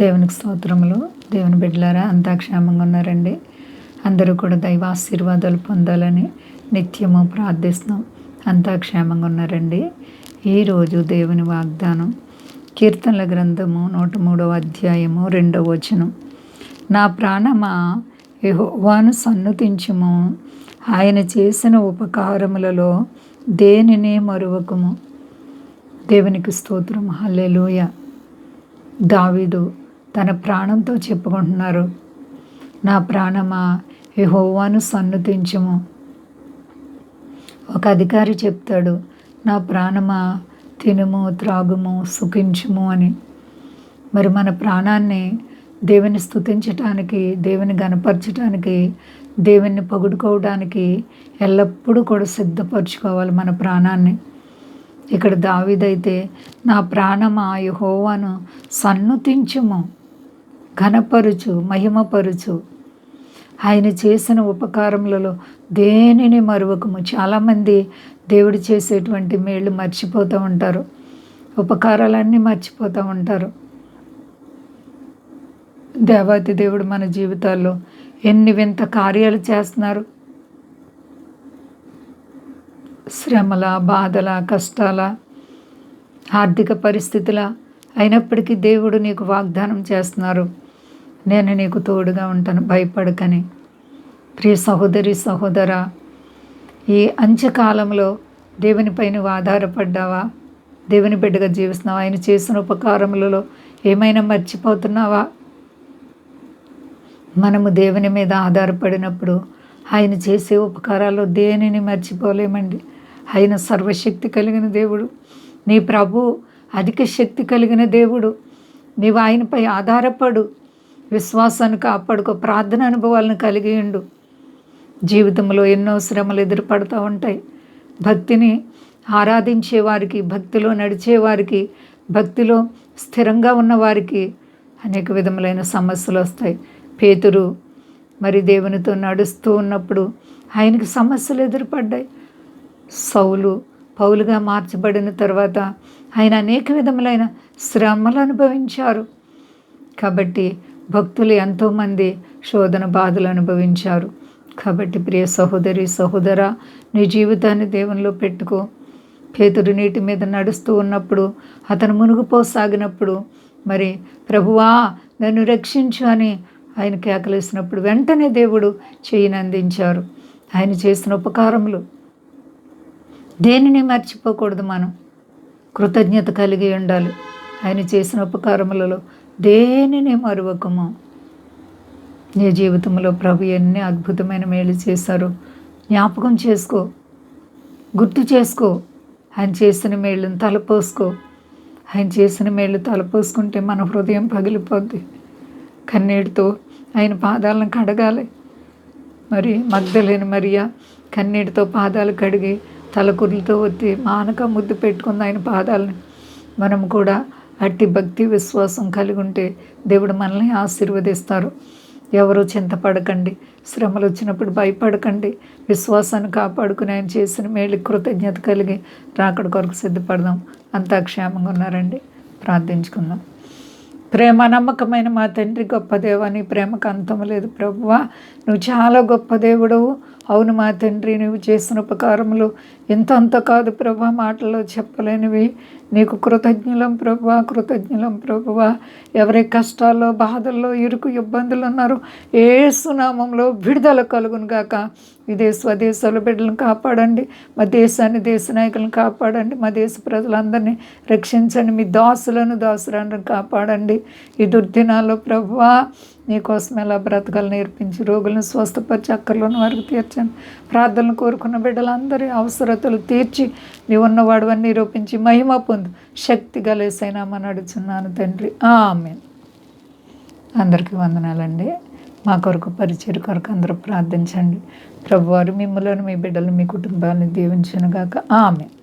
దేవునికి స్తోత్రములు. దేవుని బిడ్డలారా, అంతా క్షేమంగా ఉన్నారండి. అందరూ కూడా దైవ ఆశీర్వాదాలు పొందాలని నిత్యము ప్రార్థిస్తున్నాం. అంతా క్షేమంగా ఉన్నారండి. ఈరోజు దేవుని వాగ్దానం కీర్తనల గ్రంథము 103వ అధ్యాయము 2వ వచనం. నా ప్రాణమా యెహోవాను సన్నుతించుము, ఆయన చేసిన ఉపకారములలో దేనిని మరువకుము. దేవునికి స్తోత్రం. హల్లెలూయా. దావీదు తన ప్రాణంతో చెప్పుకుంటున్నారు, నా ప్రాణమా యెహోవాను సన్నుతించుము. ఒక అధికారి చెప్తాడు, నా ప్రాణమా తినుము, త్రాగుము, సుఖించుము అని. మరి మన ప్రాణాన్ని దేవుని స్తుతించటానికి, దేవుని గణపరచటానికి, దేవుని పొగుడుకోవడానికి ఎల్లప్పుడూ కూడా సిద్ధపరచుకోవాలి మన ప్రాణాన్ని. ఇక్కడ దావీదైతే నా ప్రాణమా యెహోవాను సన్నుతించుము, ఘనపరుచు, మహిమపరుచు, ఆయన చేసిన ఉపకారములలో దేనిని మరువకము. చాలామంది దేవుడు చేసేటువంటి మేళ్ళు మర్చిపోతూ ఉంటారు, ఉపకారాలన్నీ మర్చిపోతూ ఉంటారు. దేవాతి దేవుడు మన జీవితాల్లో ఎన్ని వింత కార్యాలు చేస్తున్నారు. శ్రమల, బాధల, కష్టాల, ఆర్థిక పరిస్థితుల అయినప్పటికీ దేవుడు నీకు వాగ్దానం చేస్తున్నారు, నేను నీకు తోడుగా ఉంటాను, భయపడకని. ప్రియ సహోదరి, సహోదరా, ఈ అంత్యకాలంలో దేవునిపై నువ్వు ఆధారపడ్డావా? దేవుని బిడ్డగా జీవిస్తున్నావా? ఆయన చేసిన ఉపకారములలో ఏమైనా మర్చిపోతున్నావా? మనము దేవుని మీద ఆధారపడినప్పుడు ఆయన చేసే ఉపకారాలు దేనిని మర్చిపోలేమండి. ఆయన సర్వశక్తి కలిగిన దేవుడు, నీ ప్రభు అధిక శక్తి కలిగిన దేవుడు. నీవు ఆయనపై ఆధారపడు, విశ్వాసాన్ని కాపాడుకో, ప్రార్థన అనుభవాలను కలిగి ఉండు. జీవితంలో ఎన్నో శ్రమలు ఎదురుపడుతూ ఉంటాయి. భక్తిని ఆరాధించే వారికి, భక్తిలో నడిచేవారికి, భక్తిలో స్థిరంగా ఉన్నవారికి అనేక విధములైన సమస్యలు వస్తాయి. పేతురు మరి దేవునితో నడుస్తూ ఉన్నప్పుడు ఆయనకి సమస్యలు ఎదురుపడ్డాయి. సౌలు పౌలుగా మార్చబడిన తర్వాత ఆయన అనేక విధములైన శ్రమలు అనుభవించారు. కాబట్టి భక్తులు ఎంతోమంది శోధన బాధలు అనుభవించారు. కాబట్టి ప్రియ సహోదరి, సహోదరా, నీ జీవితాన్ని దేవునిలో పెట్టుకో. పేతురు నీటి మీద నడుస్తూ ఉన్నప్పుడు, అతను మునిగిపోసాగినప్పుడు మరి ప్రభువా నన్ను రక్షించు అని ఆయన కేకలేసినప్పుడు వెంటనే దేవుడు చెయ్యిని అందించారు. ఆయన చేసిన ఉపకారములు దేనిని మర్చిపోకూడదు. మనం కృతజ్ఞత కలిగి ఉండాలి. ఆయన చేసిన ఉపకారములలో దేనిని మరువకము. నీ జీవితంలో ప్రభు ఎన్ని అద్భుతమైన మేలు చేశారు జ్ఞాపకం చేసుకో, గుర్తు చేసుకో. ఆయన చేసిన మేళ్ళను తలపోసుకో. ఆయన చేసిన మేళ్ళు తలపోసుకుంటే మన హృదయం పగిలిపోద్ది. కన్నీటితో ఆయన పాదాలను కడగాలి. మరి మగ్దలేని మరియా కన్నీటితో పాదాలు కడిగి తలకుర్లతో ఒత్తి మానక ముద్దు పెట్టుకుంది ఆయన పాదాలని. మనం కూడా అట్టి భక్తి విశ్వాసం కలిగి ఉంటే దేవుడు మనల్ని ఆశీర్వదిస్తారు. ఎవరూ చింతపడకండి, శ్రమలు వచ్చినప్పుడు భయపడకండి. విశ్వాసాన్ని కాపాడుకుని ఆయన చేసిన మేలు కృతజ్ఞత కలిగి రాకడ కొరకు సిద్ధపడదాం. అంతా క్షేమంగా ఉన్నారండి. ప్రార్థించుకుందాం. ప్రేమ నమ్మకమైన మా తండ్రి, గొప్ప దేవా, నీ ప్రేమకు అంతం లేదు ప్రభువా. నువ్వు చాలా గొప్ప దేవుడవు. అవును మా తండ్రి, నువ్వు చేసిన ఉపకారములు ఎంతంత కాదు ప్రభా, మాటల్లో చెప్పలేనివి. నీకు కృతజ్ఞులం ప్రభువా, కృతజ్ఞులం ప్రభువా. ఎవరి కష్టాల్లో, బాధల్లో, ఇరుకు ఇబ్బందులు ఉన్నారో యేసు నామములో విడుదల కలుగును గాక. ఇదే స్వదేశాల బిడ్డలను కాపాడండి. మా దేశాన్ని, దేశ నాయకులను కాపాడండి. మా దేశ ప్రజలందరినీ రక్షించండి. మీ దాసులను కాపాడండి. ఈ దుర్దినాల్లో ప్రభువా నీకోసం ఎలా బ్రతకాలు నేర్పించి, రోగులను స్వస్థపరిచి, అక్కర్లోని వారికి తీర్చండి. ప్రార్థనలు కోరుకున్న బిడ్డలందరి అవసరతలు తీర్చి, నీ ఉన్నవాడు అని నిరూపించి మహిమ పొందు. శక్తి గలేసైనామని అడుగుచున్నాను తండ్రి, ఆమేన్. అందరికీ వందనాలండి. మా కొరకు, పరిచయం కొరకు అందరూ ప్రార్థించండి. ప్రభువారు మిమ్మల్ని, మీ బిడ్డలు, మీ కుటుంబాన్ని దీవించునుగాక. ఆమేన్.